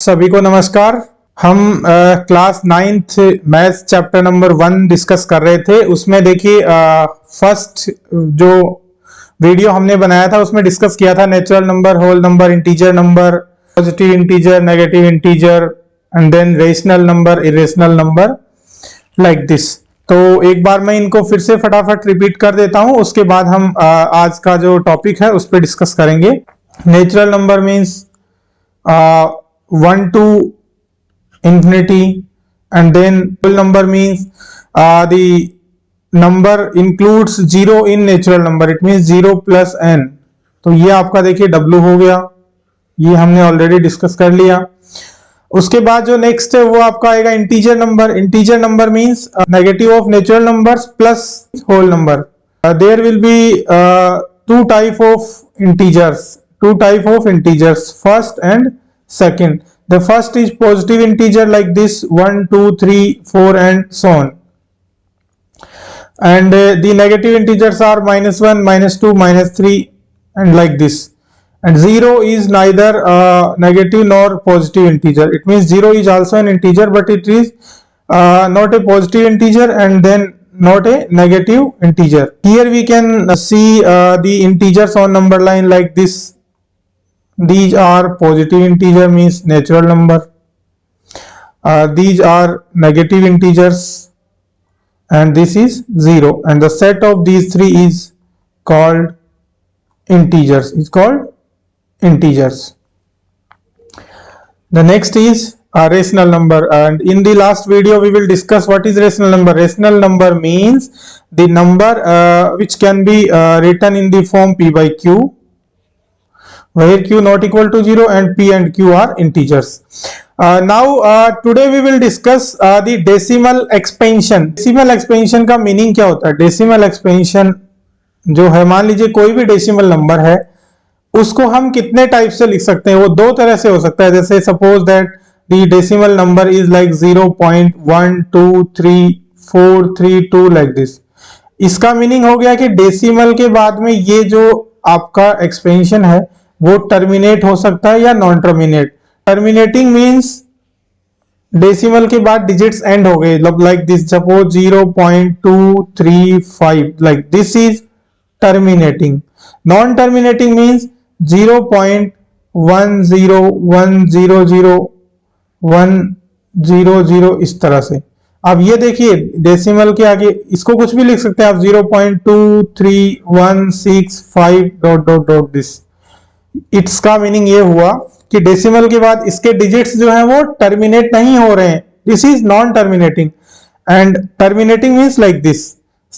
सभी को नमस्कार। हम class 9th maths chapter number 1 discuss कर रहे थे। उसमें देखिए फर्स्ट जो वीडियो हमने बनाया था उसमें डिस्कस किया था natural number, whole number, integer number, positive integer, negative integer and then rational number, irrational number, like this. तो एक बार मैं इनको फिर से फटाफट रिपीट कर देता हूं, उसके बाद हम आज का जो टॉपिक है उस पर डिस्कस करेंगे। Natural number means 1 to infinity, and then whole number means the number includes 0 in natural number, it means 0 plus n। तो ये आपका देखिए W हो गया, ये हमने ऑलरेडी डिस्कस कर लिया। उसके बाद जो नेक्स्ट है वो आपका आएगा integer number. Integer number means negative of natural numbers plus whole number. There will be two type of integers, first and second. The first is positive integer like this 1 2 3 4 and so on, and the negative integers are -1 -2 -3 and like this. And 0 is neither negative nor positive integer, it means 0 is also an integer but it is not a positive integer and then not a negative integer. Here we can see the integers on number line like this. These are positive integer means natural number, these are negative integers, and this is 0, and the set of these three is called integers, The next is a rational number, and in the last video we will discuss what is rational number. Rational number means the number which can be written in the form p by q, where q not equal to 0 and p and q are integers. Now today we will discuss the decimal expansion. Decimal expansion का meaning क्या होता है? Decimal expansion जो है, मान लीजिए कोई भी डेसिमल नंबर है उसको हम कितने टाइप से लिख सकते हैं? वो दो तरह से हो सकता है। जैसे suppose that the decimal number is like 0.1234432 like this. इसका मीनिंग हो गया कि डेसिमल के बाद में ये जो आपका एक्सपेंशन है वो टर्मिनेट हो सकता है या non terminate. Terminating means decimal के बाद डिजिट्स एंड हो गए, like this, suppose 0.235 like this is terminating. Non terminating means 0.101000100 इस तरह से। अब ये देखिए डेसिमल के आगे इसको कुछ भी लिख सकते हैं आप, 0.23165 डॉट डॉट डॉट दिस। इसका मीनिंग ये हुआ कि डेसिमल के बाद इसके डिजिट्स जो हैं वो टर्मिनेट नहीं हो रहे हैं, this is non terminating. And terminating means like this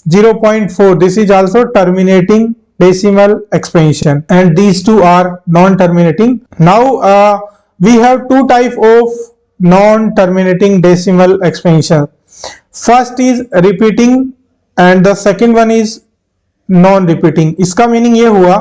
0.4, this is also terminating decimal expansion, and these two are non-terminating. Now we have two type of non-terminating decimal expansion. First is repeating and the second one is non-repeating. इसका meaning ये हुआ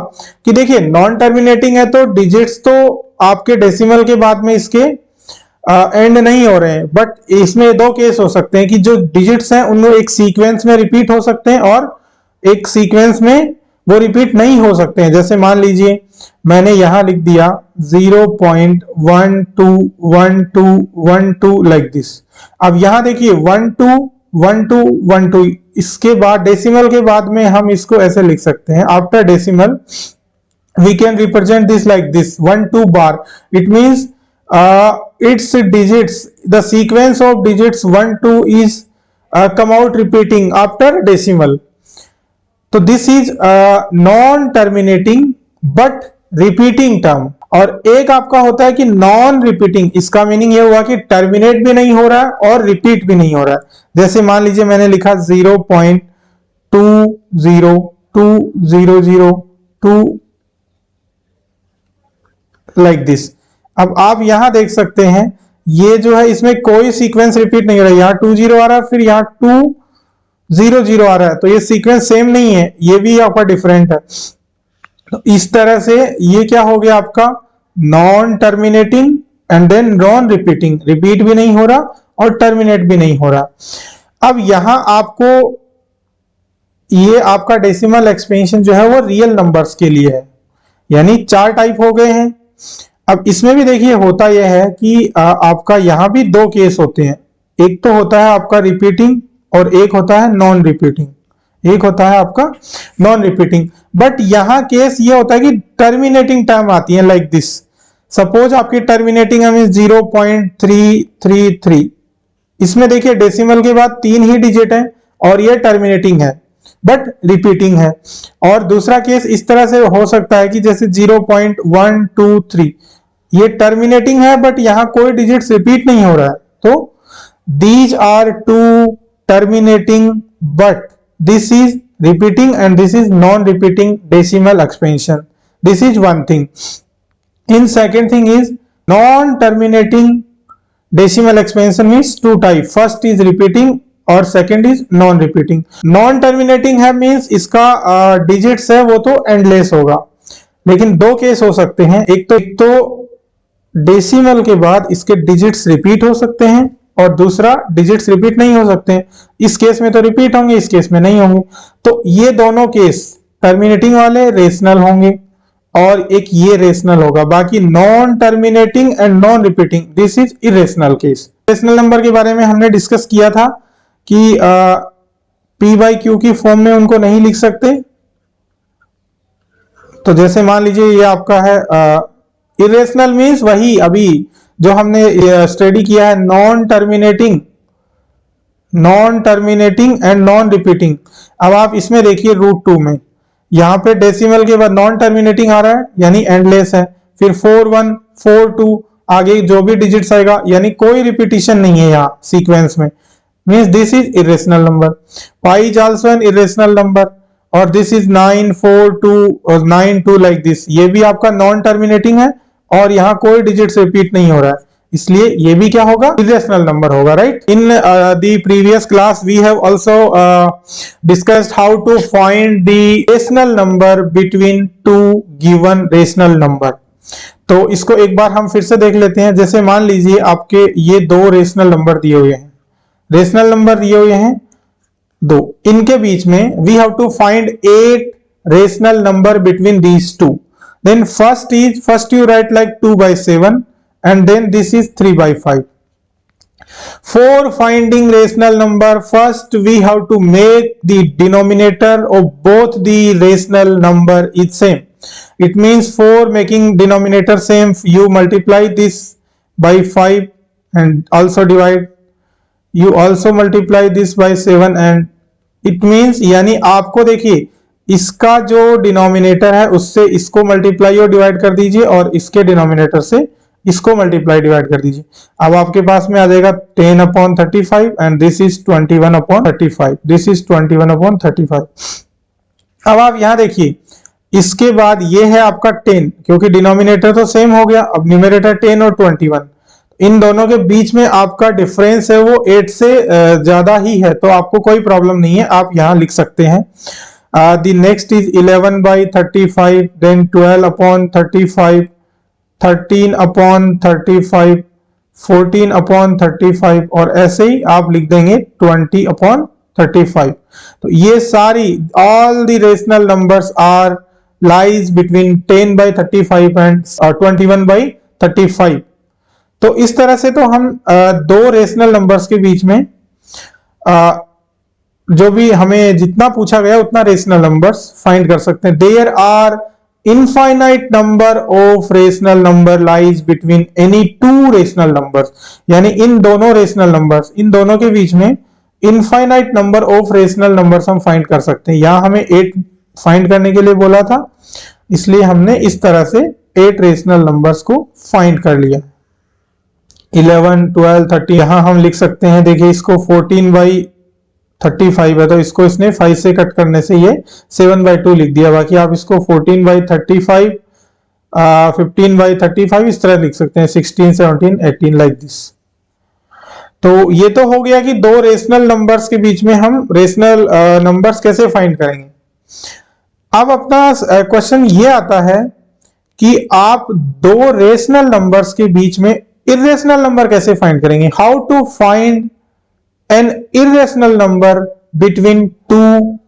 कि देखिए non terminating है तो digits तो आपके decimal के बाद में इसके एंड नहीं हो रहे हैं, बट इसमें दो केस हो सकते हैं कि जो डिजिट्स हैं उनमें एक सीक्वेंस में रिपीट हो सकते हैं और एक सीक्वेंस में वो रिपीट नहीं हो सकते हैं। जैसे मान लीजिए मैंने यहां लिख दिया 0.121212 लाइक दिस। अब यहां देखिए 121212, इसके बाद डेसिमल के बाद में हम इसको ऐसे लिख सकते हैं, after decimal we can represent this like this 12 बार। It means its digits, the sequence of digits 1 2 is come out repeating after decimal. तो this is non terminating but repeating term. और एक आपका होता है कि नॉन रिपीटिंग, इसका meaning ये हुआ कि टर्मिनेट भी नहीं हो रहा है और रिपीट भी नहीं हो रहा है। जैसे मान लीजिए मैंने लिखा 0.2020002 लाइक दिस। अब आप यहां देख सकते हैं ये जो है इसमें कोई सीक्वेंस रिपीट नहीं हो रहा है। यहां 20 आ रहा है, फिर यहां 200 आ रहा है, तो ये सीक्वेंस सेम नहीं है, ये भी आपका डिफरेंट है। तो इस तरह से ये क्या हो गया आपका non terminating and then non repeating, repeat भी नहीं हो रहा और टर्मिनेट भी नहीं हो रहा। अब यहां आपको ये आपका डेसिमल एक्सपेंशन जो है वो रियल नंबर्स के लिए है, यानी 4 टाइप हो गए हैं। अब इसमें भी देखिए होता यह है कि आपका यहाँ भी दो केस होते हैं, एक तो होता है आपका रिपीटिंग और एक होता है नॉन रिपीटिंग, एक होता है आपका नॉन रिपीटिंग। बट यहाँ केस ये होता है कि टर्मिनेटिंग टर्म आती है लाइक दिस। सपोज आपकी टर्मिनेटिंग है 0.333, इसमें देखिए डेसिमल के बाद 3 ही डिजिट है और ये टर्मिनेटिंग है बट रिपीटिंग है। और दूसरा केस इस तरह से हो सकता है कि जैसे 0.123, ये टर्मिनेटिंग है बट यहां कोई डिजिट रिपीट नहीं हो रहा है, तो these are two terminating but this is repeating and this is non-repeating decimal expansion. This is one thing. In second thing is non-terminating decimal expansion means two type. First is repeating और second is non-repeating. Non-terminating है means इसका digits है वो तो endless होगा, लेकिन दो case हो सकते हैं, एक तो डेसिमल के बाद इसके डिजिट्स रिपीट हो सकते हैं और दूसरा डिजिट्स रिपीट नहीं हो सकते हैं। इस केस में तो रिपीट होंगे, इस केस में नहीं होंगे। तो ये दोनों केस टर्मिनेटिंग वाले रेशनल होंगे और एक ये रेशनल होगा, बाकी non terminating and non repeating this is irrational case. Rational number के बारे में हमने डिस्कस किया था कि P बाई क्यू की फॉर्म में उनको नहीं लिख सकते। तो जैसे मान लीजिए ये आपका है इरेशनल मीन्स वही अभी जो हमने स्टडी किया है, non terminating and non repeating. अब आप इसमें देखिए √2 में यहां पे डेसिमल के बाद नॉन टर्मिनेटिंग आ रहा है यानी एंडलेस है, फिर 41 42 आगे जो भी डिजिट्स आएगा यानी कोई रिपीटिशन नहीं है यहाँ सीक्वेंस में, means this is irrational number. Pi is also an irrational number और दिस इज 942 और 92 लाइक दिस, ये भी आपका नॉन टर्मिनेटिंग है और यहाँ कोई डिजिट्स रिपीट नहीं हो रहा है, इसलिए ये भी क्या होगा, इरेशनल नंबर होगा, right. In the previous class we have also discussed how to find the rational number between two given rational number. तो इसको एक बार हम फिर से देख लेते हैं। जैसे मान लीजिए आपके ये दो रेशनल नंबर दिए हुए हैं, रेशनल नंबर दिए हुए हैं दो, इनके बीच में we have to find 8 rational number between these two. Then first you write like 2/7 and then this is 3/5. For finding rational number, first we have to make the denominator of both the rational number is same. It means for making denominator same, you multiply this by 5 and also divide. You also multiply this by 7 and it means यानी आपको देखिए इसका जो denominator है उससे इसको multiply और divide कर दीजिए और इसके डिनोमिनेटर से इसको मल्टीप्लाई डिवाइड कर दीजिए। अब आपके पास में आ जाएगा 10/35 and this is 21/35, this is 21/35। अब आप यहां देखिए इसके बाद ये है आपका 10, क्योंकि डिनोमिनेटर तो सेम हो गया, अब न्यूमरेटर 10 और 21, इन दोनों के बीच में आपका डिफरेंस है वो 8 से ज्यादा ही है, तो आपको कोई प्रॉब्लम नहीं है, आप यहां लिख सकते हैं। The next is 11/35, then 12/35, 13/35, 14/35 और ऐसे ही आप लिख देंगे 20/35। तो ये सारी all the rational numbers are lies between 10/35 and 21/35। तो इस तरह से तो हम दो रेशनल नंबर्स के बीच में जो भी हमें जितना पूछा गया उतना रेशनल नंबर्स फाइंड कर सकते हैं। There are infinite number of rational number lies between any two rational numbers, यानी इन दोनों रेशनल नंबर्स, इन दोनों के बीच में infinite number of rational numbers हम फाइंड कर सकते हैं। यहां हमें 8 फाइंड करने के लिए बोला था, इसलिए हमने इस तरह से 8 रेशनल नंबर्स को फाइंड कर लिया। 11, 12, 30 यहां हम लिख सकते हैं, देखिए इसको 14/35 है तो इसको इसने 5 से कट करने से ये 7/2 लिख दिया। बाकी आप इसको 14/35, 15/35 इस तरह लिख सकते हैं, 16, 17, 18 लाइक दिस। तो ये तो हो गया कि दो रेशनल नंबर्स के बीच में हम रेशनल नंबर्स कैसे फाइंड करेंगे। अब अपना क्वेश्चन ये आता है कि आप दो रेशनल नंबर्स के बीच में इरेशनल नंबर कैसे फाइंड करेंगे। How to find an irrational number between two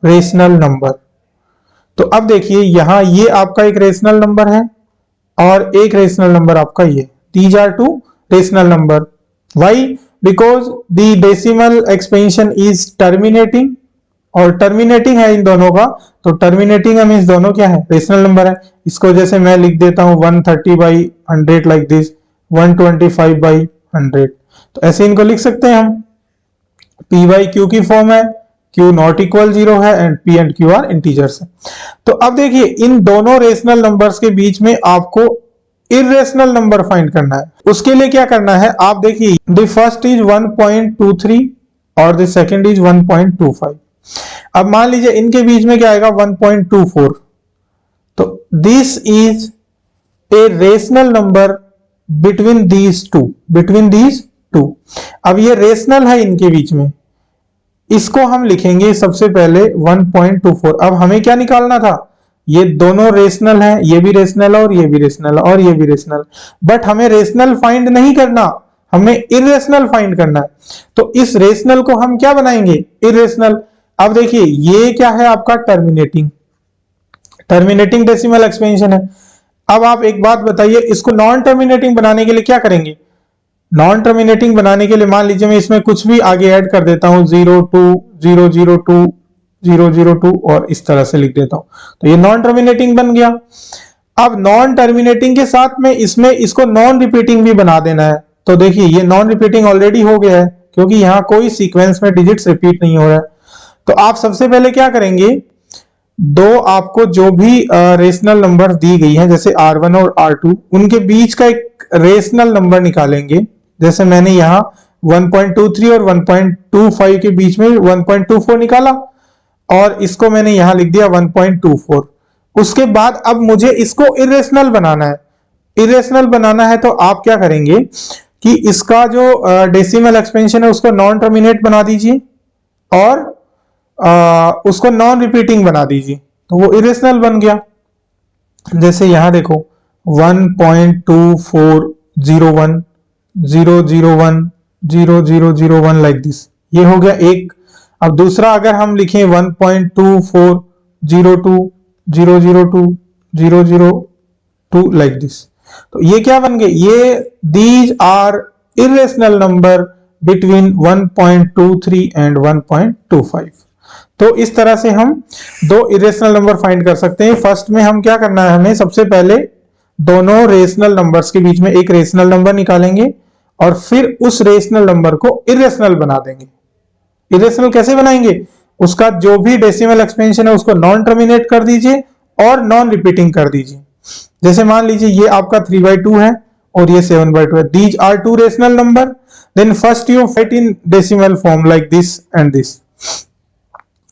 rational number. तो अब देखिए यहां ये आपका एक रेशनल नंबर है और एक रेशनल नंबर आपका ये। These are two rational number. Why? Because the decimal expansion is terminating, और टर्मिनेटिंग है इन दोनों का, तो टर्मिनेटिंग है मींस दोनों क्या है, रेशनल नंबर है। इसको जैसे मैं लिख देता हूं 130/100 लाइक दिस, 125/100, तो ऐसे इनको लिख सकते हैं हम। p बाई क्यू की फॉर्म है, q नॉट इक्वल 0 है, and p and q are integers है। तो अब देखिए इन दोनों रेशनल नंबर्स के बीच में आपको इरेशनल नंबर फाइंड करना है। उसके लिए क्या करना है, आप देखिए द फर्स्ट इज 1.23 और द सेकंड इज 1.25। अब मान लीजिए इनके बीच में क्या आएगा, 1.24, तो this is a rational number between these to, between these to. अब ये रेशनल है इनके बीच में, इसको हम लिखेंगे सबसे पहले 1.24। अब हमें क्या निकालना था, ये दोनों रेशनल है, ये भी रेशनल है और ये भी रेशनल है और ये भी रेशनल, बट हमें रेशनल फाइंड नहीं करना, हमें इरेशनल फाइंड करना है। तो इस रेशनल को हम क्या बनाएंगे, इरेशनल। अब देखिए ये क्या है आपका टर्मिनेटिंग, टर्मिनेटिंग डेसिमल एक्सपेंशन है। अब आप एक बात बताइए, इसको नॉन टर्मिनेटिंग बनाने के लिए क्या करेंगे। नॉन टर्मिनेटिंग बनाने के लिए मान लीजिए मैं इसमें कुछ भी आगे ऐड कर देता हूं, 02 002 002 और इस तरह से लिख देता हूं, तो ये नॉन टर्मिनेटिंग बन गया। अब नॉन टर्मिनेटिंग के साथ में इसमें इसको नॉन रिपीटिंग भी बना देना है। तो देखिए ये नॉन रिपीटिंग ऑलरेडी हो गया है, क्योंकि यहां कोई सीक्वेंस में डिजिट्स रिपीट नहीं हो रहा है। तो आप सबसे पहले क्या करेंगे, दो आपको जो भी रेशनल नंबर दी गई है जैसे R1 और R2, उनके बीच का एक रेशनल नंबर निकालेंगे। जैसे मैंने यहाँ 1.23 और 1.25 के बीच में 1.24 निकाला, और इसको मैंने यहां लिख दिया 1.24। उसके बाद अब मुझे इसको इरेशनल बनाना है। इरेशनल बनाना है तो आप क्या करेंगे कि इसका जो डेसिमल एक्सपेंशन है उसको नॉन टर्मिनेट बना दीजिए, और उसको नॉन रिपीटिंग बना दीजिए, तो वो इरेशनल बन गया। जैसे यहां देखो 1.2401 001 0001 लाइक दिस, ये हो गया एक। अब दूसरा अगर हम लिखें 1.2402 002 002 लाइक दिस, तो ये क्या बन गए, ये these are irrational number between 1.23 and 1.25। तो इस तरह से हम दो इरेशनल नंबर फाइंड कर सकते हैं। फर्स्ट में हम क्या करना है, हमें सबसे पहले दोनों रेशनल नंबर्स के बीच में एक रेशनल नंबर निकालेंगे, और फिर उस रेशनल नंबर को इरेशनल बना देंगे। इरेशनल कैसे बनाएंगे, उसका जो भी डेसिमल एक्सपेंशन है उसको नॉन टर्मिनेट कर दीजिए और नॉन रिपीटिंग कर दीजिए। जैसे मान लीजिए ये आपका 3/2 है और ये 7/2 है। These are two rational number, then first you write in decimal form like this and this.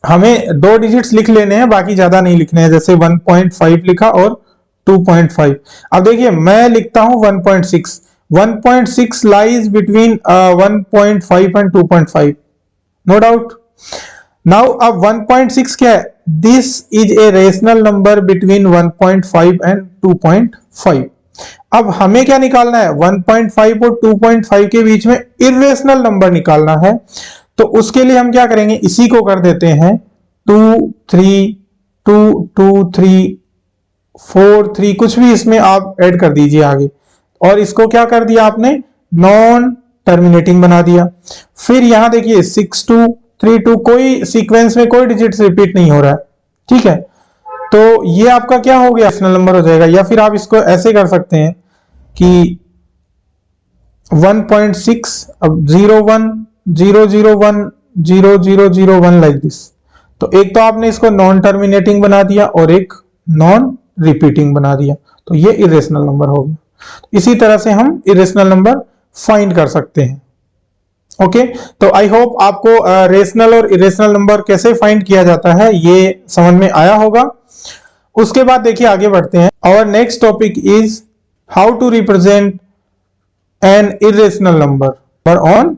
हमें दो डिजिट्स लिख लेने हैं, बाकी ज्यादा नहीं लिखने हैं। जैसे 1.5 लिखा और 2.5। अब देखिए मैं लिखता हूं 1.6। 1.6 lies between 1.5 and 2.5, no doubt. Now अब 1.6 क्या है, this is a rational number between 1.5 and 2.5। अब हमें क्या निकालना है, 1.5 और 2.5 के बीच में इरेशनल नंबर निकालना है। तो उसके लिए हम क्या करेंगे, इसी को कर देते हैं 2 3 2 2 3 4 3, कुछ भी इसमें आप ऐड कर दीजिए आगे, और इसको क्या कर दिया आपने, नॉन टर्मिनेटिंग बना दिया। फिर यहां देखिए 6 2 3 2, कोई सीक्वेंस में कोई डिजिट रिपीट नहीं हो रहा है, ठीक है। तो ये आपका क्या हो गया, रेशनल नंबर हो जाएगा। या फिर आप इसको ऐसे कर सकते हैं कि 1.6 अब 01 001 0001 लाइक दिस। तो एक तो आपने इसको नॉन टर्मिनेटिंग बना दिया और एक नॉन रिपीटिंग बना दिया, तो ये इरेशनल नंबर हो गया। इसी तरह से हम इरेशनल नंबर फाइंड कर सकते हैं। ओके, तो आई होप आपको रेशनल और इरेशनल नंबर कैसे फाइंड किया जाता है ये समझ में आया होगा। उसके बाद देखिए आगे बढ़ते हैं। Our next topic is how to represent an irrational number on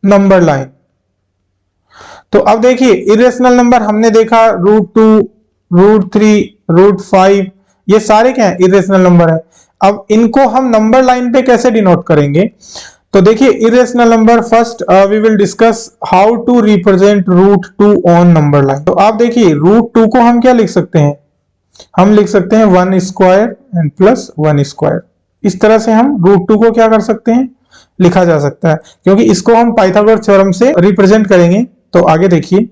number line. तो अब देखिए इरेशनल नंबर हमने देखा √2 √3 √5, ये सारे क्या है, इरेशनल नंबर है। अब इनको हम नंबर लाइन पे कैसे डिनोट करेंगे, तो देखिए irrational number first we will discuss how to represent √2 on number line. तो आप देखिए √2 को हम क्या लिख सकते हैं, हम लिख सकते हैं 1 स्क्वायर एंड प्लस 1 स्क्वायर। इस तरह से हम रूट 2 को क्या कर सकते हैं, लिखा जा सकता है, क्योंकि इसको हम पाइथागोरस थ्योरम से रिप्रेजेंट करेंगे। तो आगे देखिए,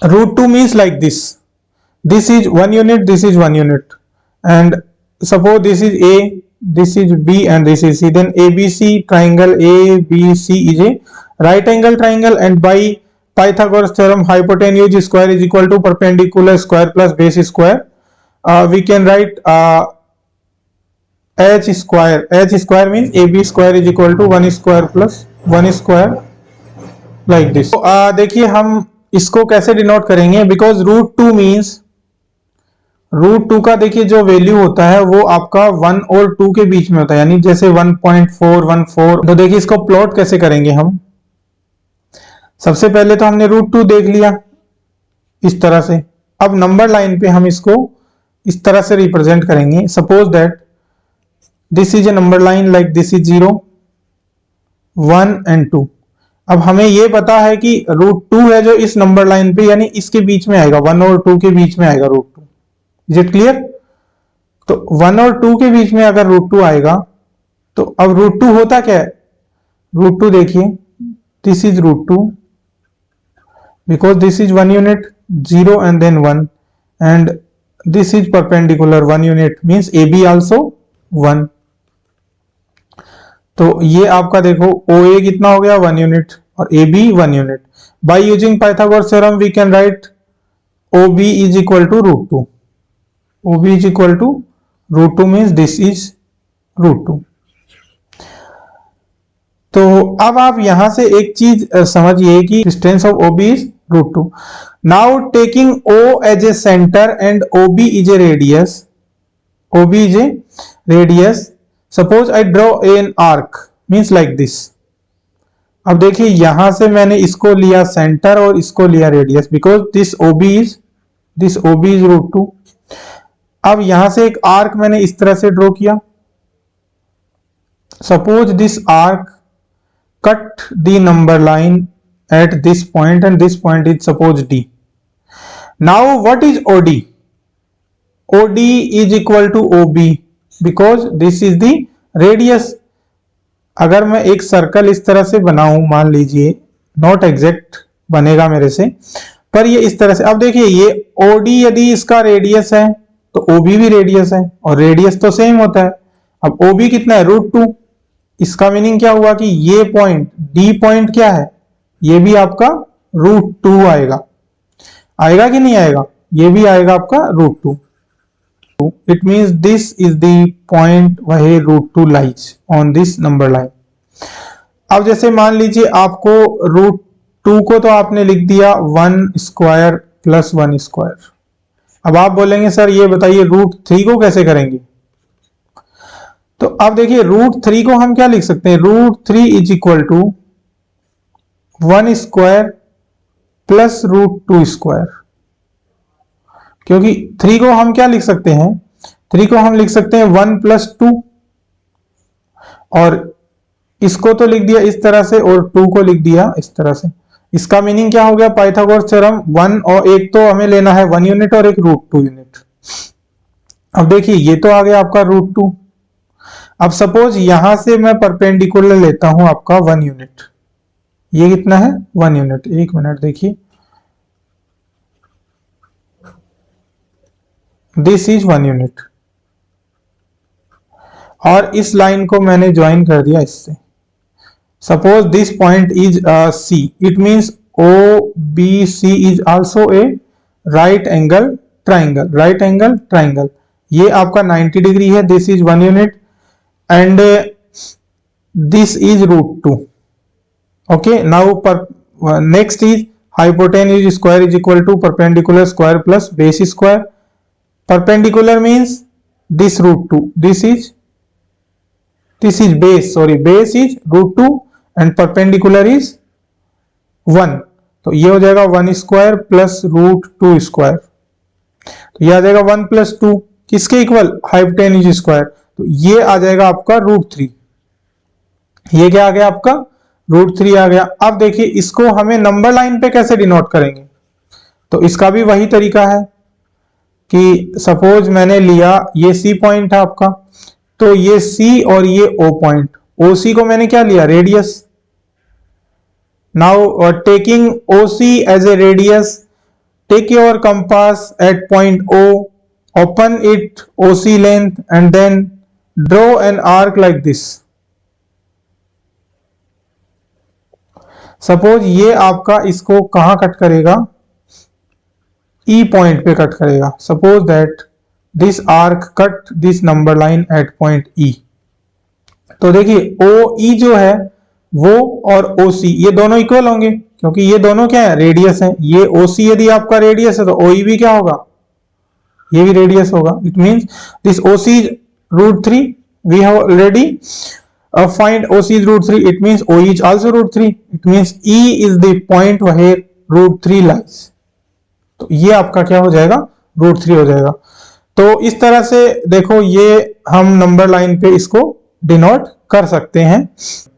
root 2 means like this is 1 unit, this is 1 unit, and suppose this is A, this is B and this is C, then ABC triangle ABC is a right angle triangle, and by Pythagoras theorem hypotenuse square is equal to perpendicular square plus base square. We can write h square means AB square is equal to 1 square plus 1 square like this. तो देखिए हम इसको कैसे denote करेंगे, because root 2 means, root 2 का देखिए जो value होता है वो आपका 1 और 2 के बीच में होता है, यानी जैसे 1.414। तो देखिए इसको प्लॉट कैसे करेंगे हम, सबसे पहले तो हमने रूट 2 देख लिया इस तरह से। अब नंबर लाइन पे हम इसको इस तरह से रिप्रेजेंट करेंगे। Suppose that this is A number line, like this is 0 1 and 2। अब हमें ये पता है कि रूट 2 है जो इस नंबर लाइन पे, यानी इसके बीच में आएगा, 1 और 2 के बीच में आएगा रूट 2। Is it clear? तो 1 और 2 के बीच में अगर रूट 2 आएगा, तो अब रूट 2 होता क्या है, रूट 2 देखिए, this is root 2, because this is 1 unit, 0 and then 1, and this is perpendicular 1 unit, means A B also 1। तो ये आपका देखो OA कितना हो गया, 1 यूनिट, और AB 1 unit. By using Pythagoras theorem we can write OB is equal to root 2। OB is equal to root 2 means this is root 2। तो अब आप यहां से एक चीज समझिए कि distance of OB is root 2। Now taking O as a center and OB is a radius, OB is a radius, suppose I draw an arc means like this। अब देखिए यहां से मैंने इसको लिया सेंटर और इसको लिया radius, because this OB is root 2। अब यहां से एक आर्क मैंने इस तरह से ड्रॉ किया। Suppose this arc cut the number line at this point and this point is suppose D। Now what is OD? OD is equal to OB, because this is the radius. अगर मैं एक circle इस तरह से बनाऊं, मान लीजिए, not exact बनेगा मेरे से, पर ये इस तरह से। अब देखिए ये OD यदि इसका रेडियस है तो OB भी रेडियस है, और रेडियस तो सेम होता है। अब OB कितना है, रूट 2। इसका मीनिंग क्या हुआ कि ये पॉइंट D पॉइंट क्या है, ये भी आपका रूट 2 आएगा। आएगा कि नहीं आएगा? ये भी आएगा आपका root 2। It means this is the point where root 2 lies on this number line. अब जैसे मान लीजिए आपको रूट 2 को तो आपने लिख दिया 1 स्क्वायर प्लस 1 स्क्वायर। अब आप बोलेंगे सर ये बताइए रूट 3 को कैसे करेंगे? तो अब देखिए रूट 3 को हम क्या लिख सकते हैं, root 3 is equal to 1 square plus root 2 square. क्योंकि 3 को हम क्या लिख सकते हैं, 3 को हम लिख सकते हैं 1 प्लस 2, और इसको तो लिख दिया इस तरह से और 2 को लिख दिया इस तरह से। इसका मीनिंग क्या हो गया, पाइथागोरस थ्योरम 1, और एक तो हमें लेना है 1 यूनिट और एक रूट 2 यूनिट। अब देखिए ये तो आ गया आपका रूट 2। अब सपोज यहां से मैं परपेंडिकुलर लेता हूं आपका 1 यूनिट। ये कितना है, 1 यूनिट। एक मिनट देखिए, दिस इज 1 यूनिट, और इस लाइन को मैंने ज्वाइन कर दिया इससे। Suppose this point is C, it means OBC is also a right angle triangle. Right angle triangle, ये आपका 90 डिग्री है। This is 1 unit and this is root 2। Okay, now next is hypotenuse square is equal to perpendicular square plus base square. Perpendicular means this root 2, this is base, sorry, base is root 2 and perpendicular is 1। तो ये हो जाएगा 1 square plus root 2 square. तो ये आ जाएगा 1 plus 2 किसके equal, hypotenuse square. तो ये आ जाएगा आपका रूट 3। ये क्या आ गया आपका, रूट 3 आ गया। अब देखिए इसको हमें नंबर लाइन पे कैसे डिनोट करेंगे, तो इसका भी वही तरीका है। कि सपोज मैंने लिया ये सी पॉइंट है आपका, तो ये सी और ये ओ पॉइंट, ओ सी को मैंने क्या लिया, radius. Now taking O C as a radius, take your compass at point O, open it OC length and then draw an arc like this. Suppose ये आपका इसको कहां कट करेगा, E पॉइंट पे कट करेगा। Suppose that this arc cut this number line eight point E। तो देखिए OE जो है वो और OC ये दोनों इक्वल होंगे, क्योंकि ये दोनों क्या है, रेडियस है। ये OC यदि आपका रेडियस है तो OE भी क्या होगा, ये भी रेडियस होगा। It means this OC is √3, we have already find OC is √3, it means OE is also √3, it means E is the point where √3 lies। तो ये आपका क्या हो जाएगा, √3 हो जाएगा। तो इस तरह से देखो ये हम नंबर लाइन पे इसको डिनोट कर सकते हैं।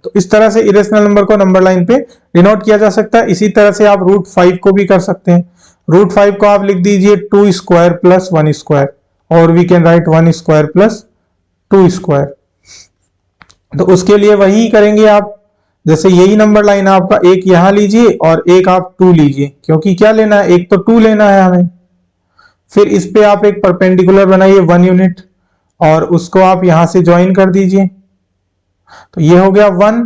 तो इस तरह से इरेशनल नंबर को नंबर लाइन पे डिनोट किया जा सकता है। इसी तरह से आप √5 को भी कर सकते हैं। √5 को आप लिख दीजिए 2 स्क्वायर प्लस 1 स्क्वायर, और we can write 1 square plus 2 square. तो उसके लिए वही करेंगे आप, जैसे यही नंबर लाइन है आपका, एक यहां लीजिए और एक आप 2 लीजिए, क्योंकि क्या लेना है, एक तो 2 लेना है हमें। फिर इस पे आप एक परपेंडिकुलर बनाइए 1 यूनिट और उसको आप यहां से ज्वाइन कर दीजिए। तो ये हो गया 1,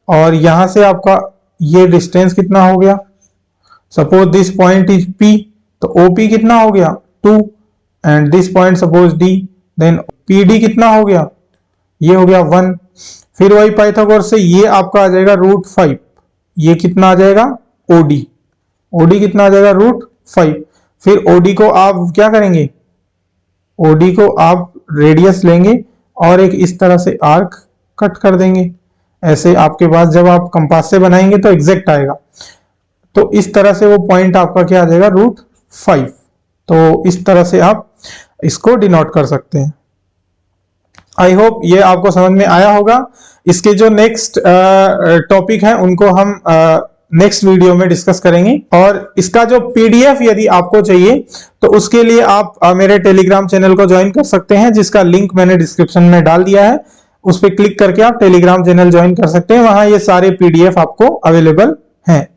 और यहां से आपका ये डिस्टेंस कितना हो गया, suppose this point is P, तो OP कितना हो गया 2, and this point suppose D, then PD कितना हो गया, ये हो गया 1। फिर वही पाइथागोरस से ये आपका आ जाएगा √5, ये कितना आ जाएगा OD कितना आ जाएगा √5। फिर OD को आप क्या करेंगे, OD को आप रेडियस लेंगे और एक इस तरह से आर्क कट कर देंगे। ऐसे आपके पास जब आप कंपास से बनाएंगे तो एग्जैक्ट आएगा। तो इस तरह से वो पॉइंट आपका क्या आ जाएगा, √5। तो इस तरह से आप इसको डिनोट कर सकते हैं। आई होप ये आपको समझ में आया होगा। इसके जो नेक्स्ट टॉपिक है उनको हम नेक्स्ट वीडियो में डिस्कस करेंगे, और इसका जो PDF यदि आपको चाहिए तो उसके लिए आप मेरे टेलीग्राम चैनल को ज्वाइन कर सकते हैं, जिसका लिंक मैंने डिस्क्रिप्शन में डाल दिया है। उस पर क्लिक करके आप टेलीग्राम चैनल ज्वाइन कर सकते हैं, वहां ये सारे PDF आपको अवेलेबल हैं।